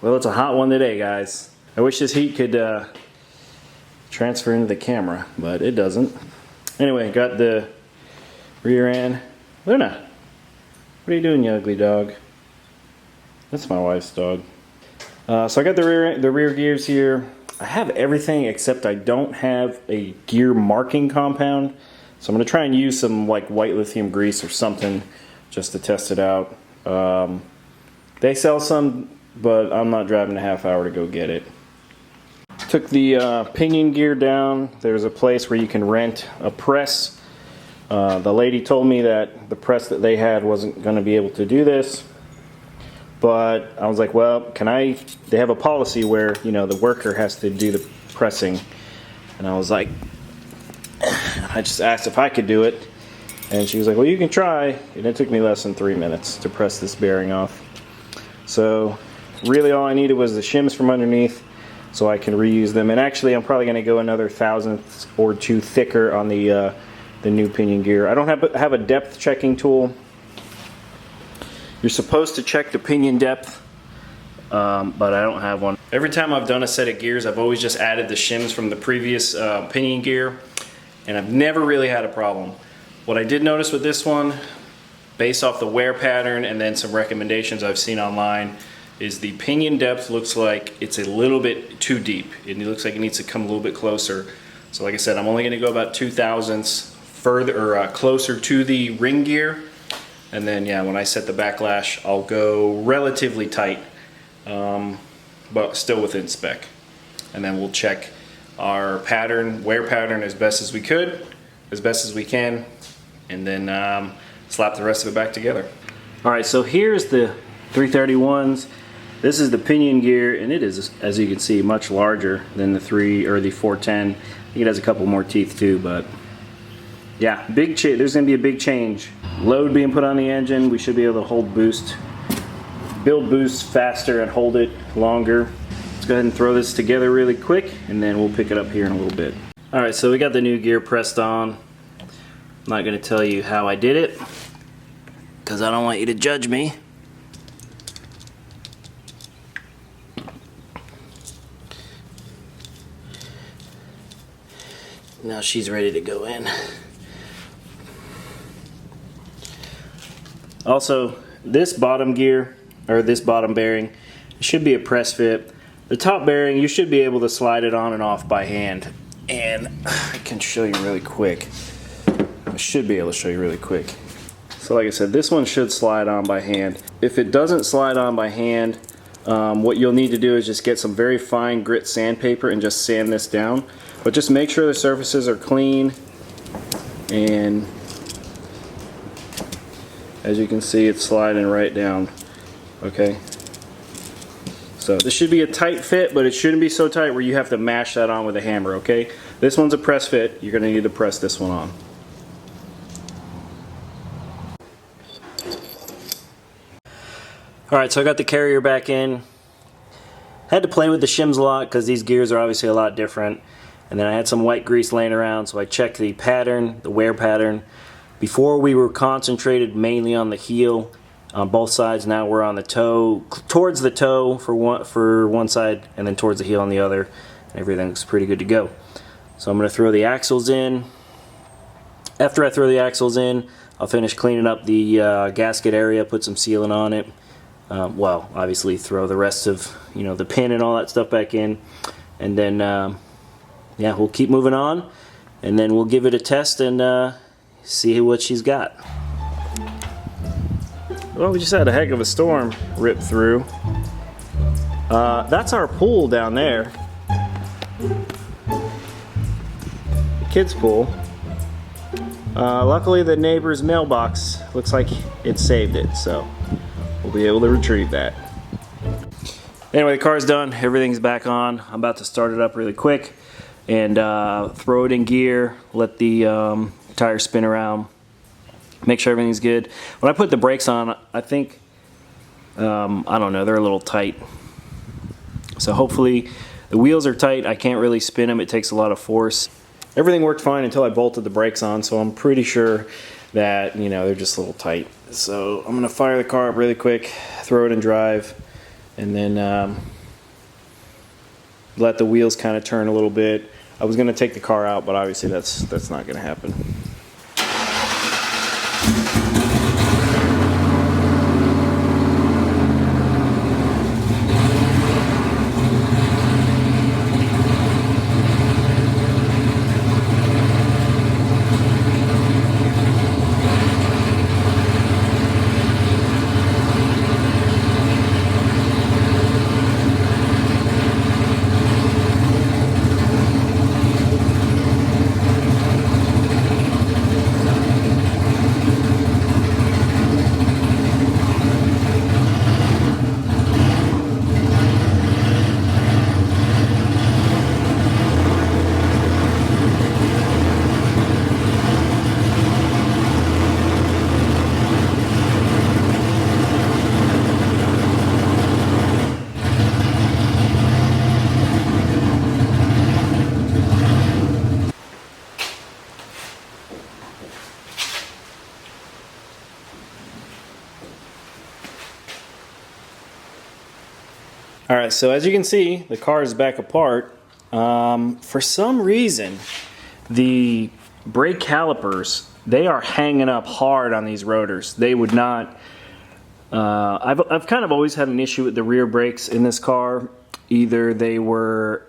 Well, it's a hot one today, guys. I wish this heat could transfer into the camera, but it doesn't. Anyway, got the rear end. Luna, what are you doing, you ugly dog? That's my wife's dog. So I got the rear gears here. I have everything except I don't have a gear marking compound. So I'm going to try and use some like white lithium grease or something just to test it out. They sell some, but I'm not driving a half hour to go get it. Took the pinion gear down. There's a place where you can rent a press. The lady told me that the press that they had wasn't going to be able to do this. But I was like, well, they have a policy where, you know, the worker has to do the pressing. And I was like, I just asked if I could do it. And she was like, well, you can try. And it took me less than 3 minutes to press this bearing off. So really all I needed was the shims from underneath so I can reuse them. And actually I'm probably going to go another thousandth or two thicker on the new pinion gear. I don't have a depth checking tool. You're supposed to check the pinion depth, but I don't have one. Every time I've done a set of gears, I've always just added the shims from the previous pinion gear, and I've never really had a problem. What I did notice with this one, based off the wear pattern and then some recommendations I've seen online, is the pinion depth looks like it's a little bit too deep. It looks like it needs to come a little bit closer. So like I said, I'm only going to go about 0.02 further or closer to the ring gear. And then, yeah, when I set the backlash, I'll go relatively tight, but still within spec. And then we'll check our pattern, wear pattern as best as we can, and then slap the rest of it back together. All right, so here's the 331s. This is the pinion gear, and it is, as you can see, much larger than the 410. I think it has a couple more teeth too, but yeah, big change. There's going to be a big change. Load being put on the engine, we should be able to build boost faster and hold it longer. Let's go ahead and throw this together really quick, and then we'll pick it up here in a little bit. All right, so we got the new gear pressed on. I'm not going to tell you how I did it, because I don't want you to judge me. Now she's ready to go in. Also, this bottom gear, or this bottom bearing, should be a press fit. The top bearing, you should be able to slide it on and off by hand. And I can show you really quick. I should be able to show you really quick. So like I said, this one should slide on by hand. If it doesn't slide on by hand, what you'll need to do is just get some very fine grit sandpaper and just sand this down. But just make sure the surfaces are clean, and as you can see, it's sliding right down. Okay, so this should be a tight fit, but it shouldn't be so tight where you have to mash that on with a hammer. Okay, this one's a press fit. You're going to need to press this one on. Alright, so I got the carrier back in. Had to play with the shims a lot because these gears are obviously a lot different. And then I had some white grease laying around, so I checked the pattern, the wear pattern. Before we were concentrated mainly on the heel on both sides. Now we're on the toe, towards the toe for one side, and then towards the heel on the other. Everything looks pretty good to go. So I'm going to throw the axles in. After I throw the axles in, I'll finish cleaning up the gasket area, put some sealant on it. Well, obviously throw the rest of, you know, the pin and all that stuff back in, and then yeah, we'll keep moving on, and then we'll give it a test and see what she's got. Well, we just had a heck of a storm rip through. That's our pool down there, the kids' pool. Luckily the neighbor's mailbox looks like it saved it, so we'll be able to retrieve that. Anyway, the car's done, everything's back on. I'm about to start it up really quick and throw it in gear, let the tire spin around, make sure everything's good. When I put the brakes on, I think, I don't know, they're a little tight. So hopefully the wheels are tight. I can't really spin them, it takes a lot of force. Everything worked fine until I bolted the brakes on, so I'm pretty sure that, you know, they're just a little tight. So I'm gonna fire the car up really quick, throw it in drive, and then let the wheels kind of turn a little bit. I was going to take the car out, but obviously that's not going to happen. All right, so as you can see, the car is back apart. For some reason, the brake calipers, they are hanging up hard on these rotors. They would not, I've kind of always had an issue with the rear brakes in this car. Either they were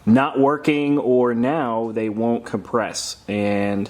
not working or now they won't compress. And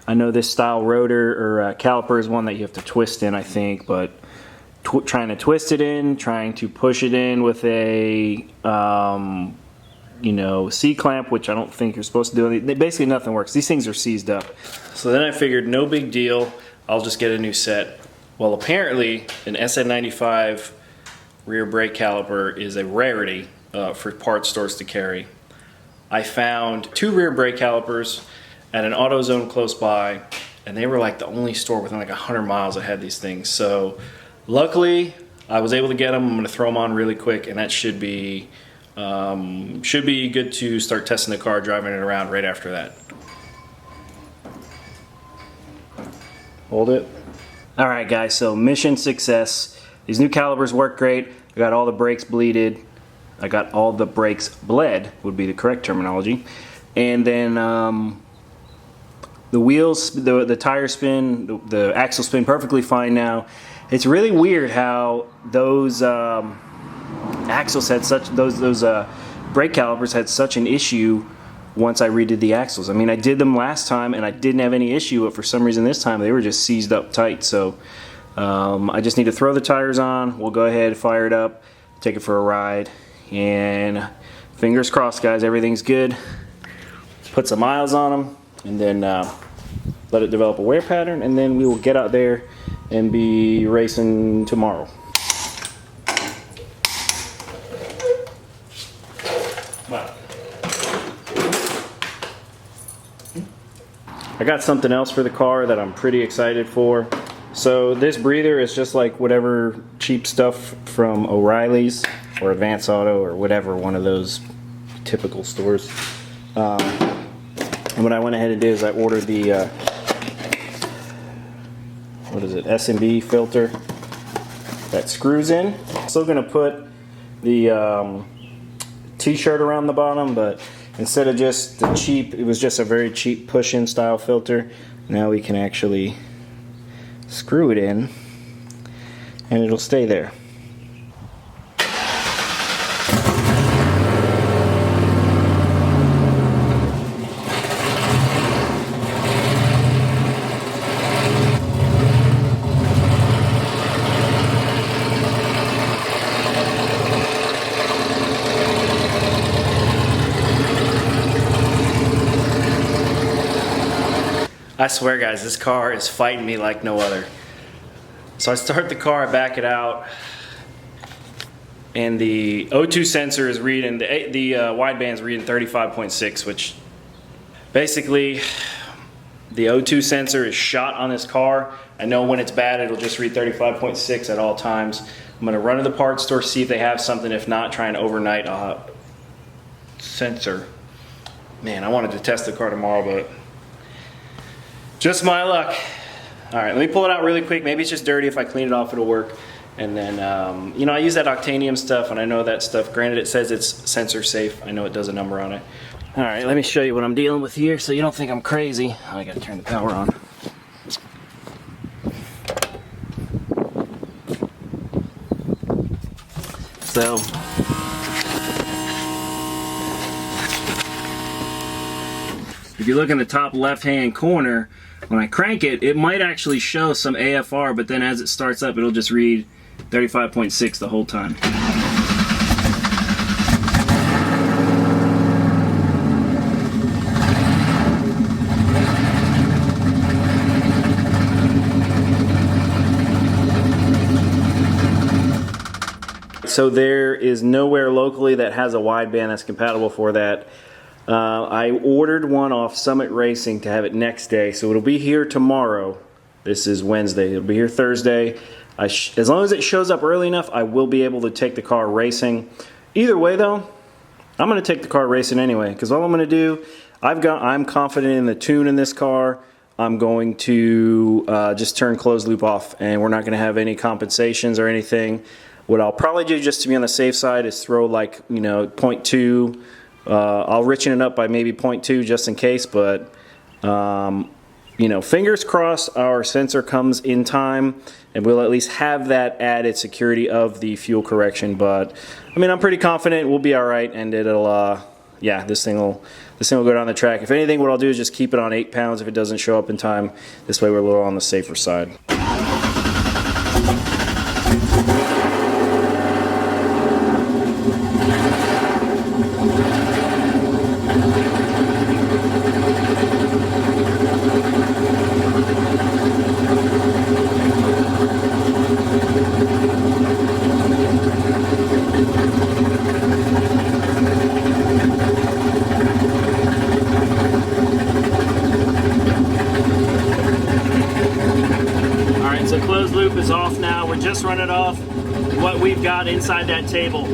I know this style rotor or caliper is one that you have to twist in, I think, but trying to twist it in, trying to push it in with a you know, C-clamp, which I don't think you're supposed to do. Basically nothing works. These things are seized up. So then I figured no big deal, I'll just get a new set. Well, apparently an SN95 rear brake caliper is a rarity for parts stores to carry. I found 2 rear brake calipers at an AutoZone close by, and they were like the only store within like 100 miles that had these things. So luckily, I was able to get them. I'm going to throw them on really quick, and that should be good to start testing the car, driving it around right after that. Hold it. All right, guys, so mission success. These new calipers work great. I got all the brakes bleeded. I got all the brakes bled, would be the correct terminology. And then the wheels, the tire spin, the axle spin perfectly fine now. It's really weird how those axles had such, those brake calipers had such an issue once I redid the axles. I mean, I did them last time and I didn't have any issue, but for some reason this time they were just seized up tight. So I just need to throw the tires on. We'll go ahead, fire it up, take it for a ride, and fingers crossed, guys, everything's good. Put some miles on them, and then let it develop a wear pattern, and then we will get out there and be racing tomorrow. Wow. I got something else for the car that I'm pretty excited for. So this breather is just like whatever cheap stuff from O'Reilly's or Advance Auto or whatever, one of those typical stores. And what I went ahead and did is I ordered the what is it, S&B filter that screws in. Still gonna put the t-shirt around the bottom, but instead of just the cheap, it was just a very cheap push-in style filter. Now we can actually screw it in and it'll stay there. I swear, guys, this car is fighting me like no other. So I start the car, I back it out, and the O2 sensor is reading, the wideband's reading 35.6, which basically the O2 sensor is shot on this car. I know when it's bad, it'll just read 35.6 at all times. I'm gonna run to the parts store, see if they have something. If not, try and overnight a sensor. Man, I wanted to test the car tomorrow, but just my luck. All right, let me pull it out really quick. Maybe it's just dirty. If I clean it off, it'll work. And then, you know, I use that Octanium stuff, and I know that stuff. Granted, it says it's sensor safe. I know it does a number on it. All right, let me show you what I'm dealing with here so you don't think I'm crazy. Oh, I gotta turn the power on. So, if you look in the top left-hand corner, when I crank it, it might actually show some AFR, but then as it starts up, it'll just read 35.6 the whole time. So there is nowhere locally that has a wideband that's compatible for that. I ordered one off Summit Racing to have it next day, so it'll be here tomorrow. This is Wednesday. It'll be here Thursday. As long as it shows up early enough, I will be able to take the car racing. Either way, though, I'm going to take the car racing anyway, because all I'm going to do, I'm confident in the tune in this car. I'm going to just turn closed loop off, and we're not going to have any compensations or anything. What I'll probably do, just to be on the safe side, is throw like, you know, 0.2. I'll richen it up by maybe 0.2 just in case, but you know, fingers crossed our sensor comes in time and we'll at least have that added security of the fuel correction. But I mean, I'm pretty confident we'll be all right, and it'll yeah, this thing will go down the track. If anything, what I'll do is just keep it on 8 pounds if it doesn't show up in time. This way we're a little on the safer side. So closed loop is off now. We're just running off what we've got inside that table.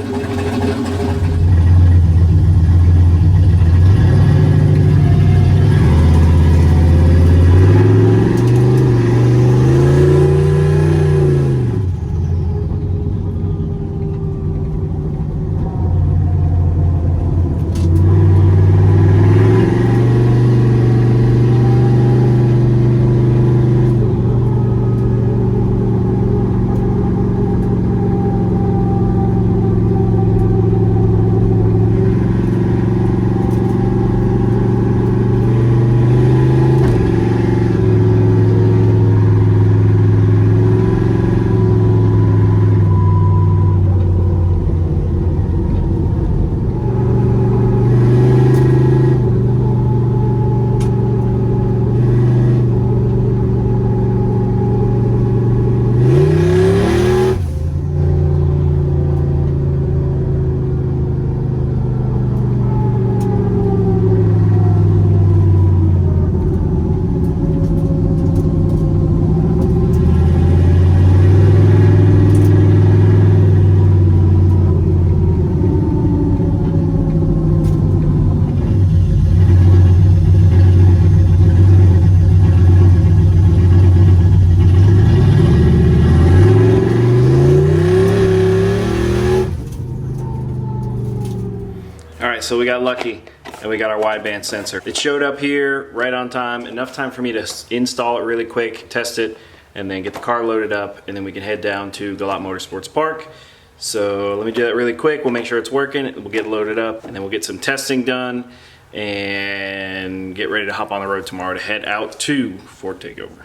So we got lucky and we got our wideband sensor. It showed up here right on time, enough time for me to install it really quick, test it, and then get the car loaded up, and then we can head down to Galot Motorsports Park. So let me do that really quick. We'll make sure it's working, we'll get loaded up, and then we'll get some testing done and get ready to hop on the road tomorrow to head out to Ford Takeover.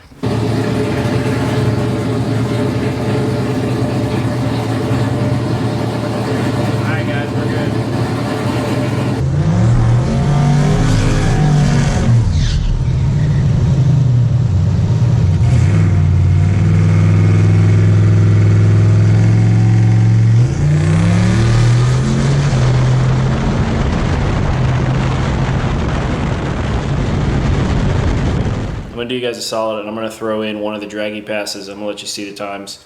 I'm gonna do you guys a solid, and I'm gonna throw in one of the Dragy passes. I'm gonna let you see the times.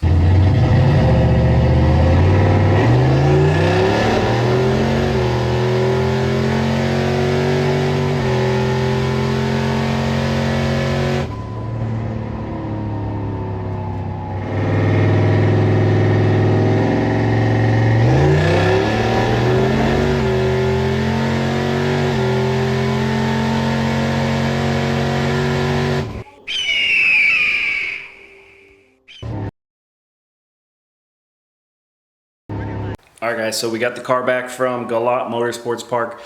Alright guys, so we got the car back from Galot Motorsports Park.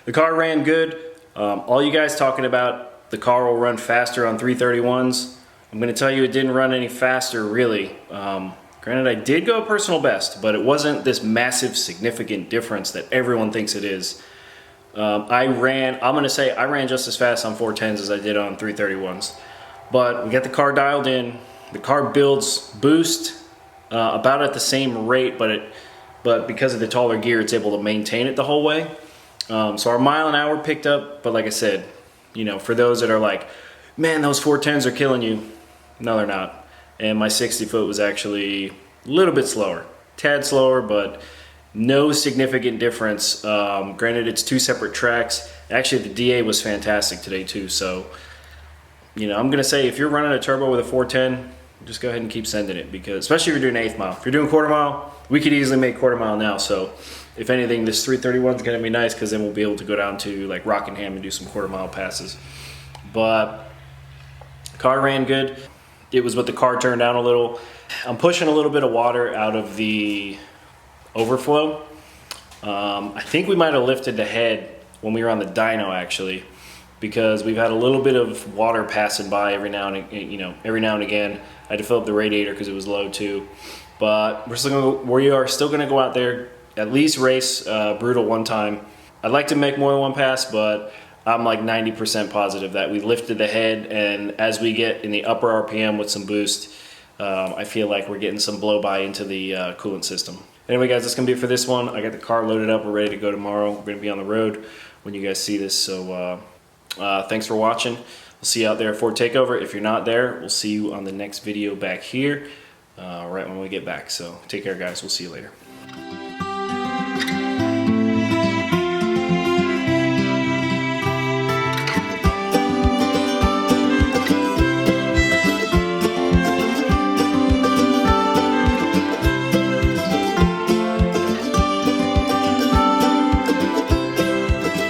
The car ran good. All you guys talking about the car will run faster on 331s. I'm going to tell you it didn't run any faster really. Granted, I did go personal best, but it wasn't this massive significant difference that everyone thinks it is. I'm going to say I ran just as fast on 410s as I did on 331s. But we got the car dialed in. The car builds boost about at the same rate, but because of the taller gear, it's able to maintain it the whole way. So our mile an hour picked up, but like I said, you know, for those that are like, man, those 410s are killing you. No, they're not. And my 60 foot was actually a little bit slower, tad slower, but no significant difference. Granted, it's two separate tracks. Actually, the DA was fantastic today too. So, you know, I'm gonna say if you're running a turbo with a 410, just go ahead and keep sending it, because especially if you're doing eighth mile. If you're doing quarter mile, we could easily make quarter mile now. So if anything, this 331 is gonna be nice, because then we'll be able to go down to like Rockingham and do some quarter mile passes. But car ran good. It was with the car turned down a little. I'm pushing a little bit of water out of the overflow. I think we might have lifted the head when we were on the dyno actually, because we've had a little bit of water passing by every now and again. I had to fill up the radiator because it was low too. But we are still going to go out there, at least race Brutal one time. I'd like to make more than one pass, but I'm like 90% positive that we lifted the head, and as we get in the upper RPM with some boost, I feel like we're getting some blow by into the coolant system. Anyway guys, that's going to be it for this one. I got the car loaded up. We're ready to go tomorrow. We're going to be on the road when you guys see this. So thanks for watching. We'll see you out there at Ford Takeover. If you're not there, we'll see you on the next video back here right when we get back. So take care guys. We'll see you later.